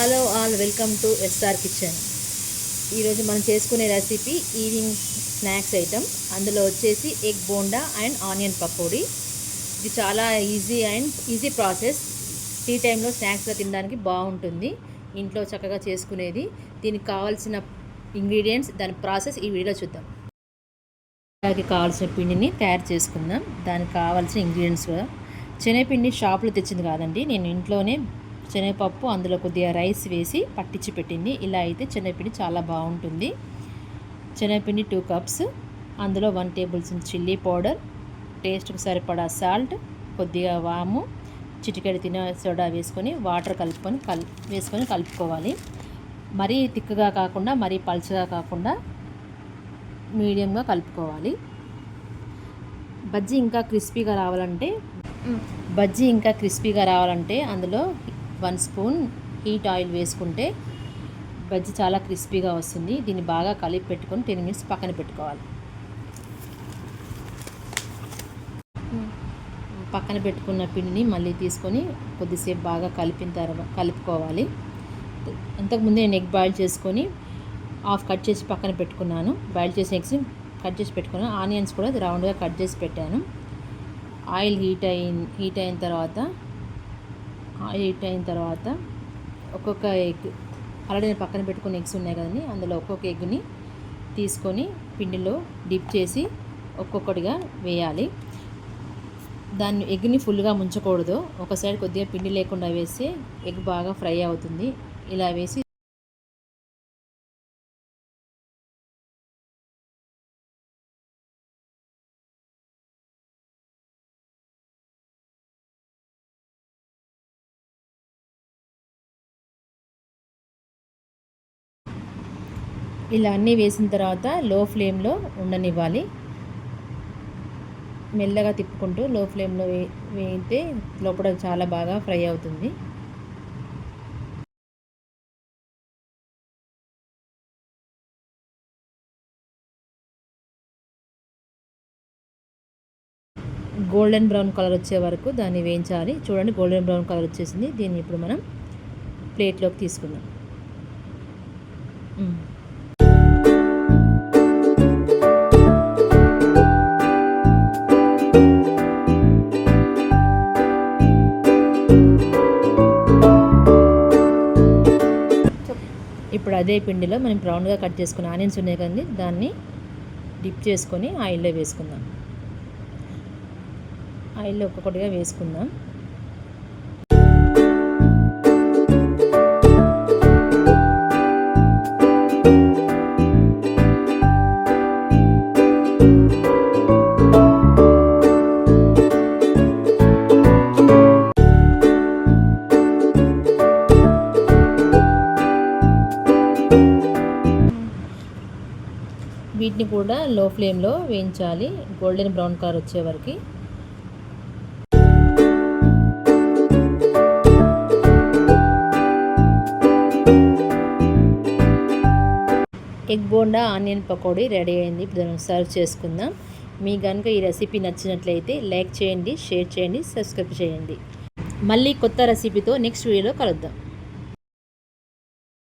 Hello all, welcome to SR kitchen. ఈరోజు మనం చేసుకునే రెసిపీ ఈవినింగ్ స్నాక్స్ ఐటమ్. అందులో వచ్చేసి egg bonda and onion pakodi. ఇది చాలా ఈజీ ప్రాసెస్. టీ టైంలో స్నాక్స్గా తినడానికి బాగుంటుంది. ఇంట్లో చక్కగా చేసుకునేది. దీనికి కావాల్సిన ఇంగ్రీడియంట్స్, దాని ప్రాసెస్ ఈ వీడియో చూద్దాం. దానికి కావాల్సిన పిండిని తయారు చేసుకుందాం. దానికి కావాల్సిన ఇంగ్రీడియంట్స్, శనగపిండి షాపులో తెచ్చింది కాదండి, నేను ఇంట్లోనే శనగపప్పు, అందులో కొద్దిగా రైస్ వేసి పట్టించి పెట్టింది. ఇలా అయితే శనగపిండి చాలా బాగుంటుంది. శనగపిండి 2 కప్స్, అందులో 1 టేబుల్ స్పూన్ చిల్లీ పౌడర్, టేస్ట్కి సరిపడా సాల్ట్, కొద్దిగా వాము, చిటికెడు తినే సోడా వేసుకొని వాటర్ వేసుకొని కలుపుకోవాలి. మరీ తిక్కగా కాకుండా మరీ పల్చగా కాకుండా మీడియంగా కలుపుకోవాలి. బజ్జీ ఇంకా క్రిస్పీగా రావాలంటే అందులో 1 స్పూన్ హీట్ ఆయిల్ వేసుకుంటే బజ్జీ చాలా క్రిస్పీగా వస్తుంది. దీన్ని బాగా కలిపి పెట్టుకొని 10 మినిట్స్ పక్కన పెట్టుకోవాలి. పక్కన పెట్టుకున్న పిండిని మళ్ళీ తీసుకొని కొద్దిసేపు బాగా కలుపుకోవాలి. అంతకుముందే నేను ఎగ్ బాయిల్ చేసుకొని హాఫ్ కట్ చేసి పక్కన పెట్టుకున్నాను. బాయిల్ చేసిన ఎగ్స్ కట్ చేసి పెట్టుకున్నాను. ఆనియన్స్ కూడా రౌండ్గా కట్ చేసి పెట్టాను. ఆయిల్ హీట్ అయిన తర్వాత ఒక్కొక్క ఎగ్, ఆల్రెడీ నేను పక్కన పెట్టుకున్న ఎగ్స్ ఉన్నాయి కదండి, అందులో ఒక్కొక్క ఎగ్ని తీసుకొని పిండిలో డిప్ చేసి ఒక్కొక్కటిగా వేయాలి. ఎగ్ని ఫుల్గా ముంచకూడదు. ఒక సైడ్ కొద్దిగా పిండి లేకుండా వేస్తే ఎగ్ బాగా ఫ్రై అవుతుంది. ఇలా వేసి ఇలా అన్నీ వేసిన తర్వాత లో ఫ్లేమ్లో ఉండనివ్వాలి. మెల్లగా తిప్పుకుంటూ లో ఫ్లేమ్లో వేయితే లోపల చాలా బాగా ఫ్రై అవుతుంది. గోల్డెన్ బ్రౌన్ కలర్ వచ్చే వరకు దాన్ని వేయించాలి. చూడండి, గోల్డెన్ బ్రౌన్ కలర్ వచ్చేసింది. దీన్ని ఇప్పుడు మనం ప్లేట్లోకి తీసుకుందాం. ఇప్పుడు అదే పిండిలో మనం బ్రౌన్గా కట్ చేసుకున్న ఆనియన్స్ ఉన్నాయి కదండి, దాన్ని డిప్ చేసుకొని ఆయిల్లో వేసుకుందాం. ఆయిల్లో ఒక్కొక్కటిగా వేసుకుందాం. వీటిని కూడా లో ఫ్లేమ్లో వేయించాలి, గోల్డెన్ బ్రౌన్ కలర్ వచ్చే వరకు. Egg bonda onion pakodi ready అయింది. ఇప్పుడు దాన్ని సర్వ్ చేసుకుందాం. మీ కనుక ఈ రెసిపీ నచ్చినట్లయితే లైక్ చేయండి, షేర్ చేయండి, సబ్స్క్రైబ్ చేయండి. మళ్ళీ కొత్త రెసిపీతో నెక్స్ట్ వీడియోలో కలుద్దాం.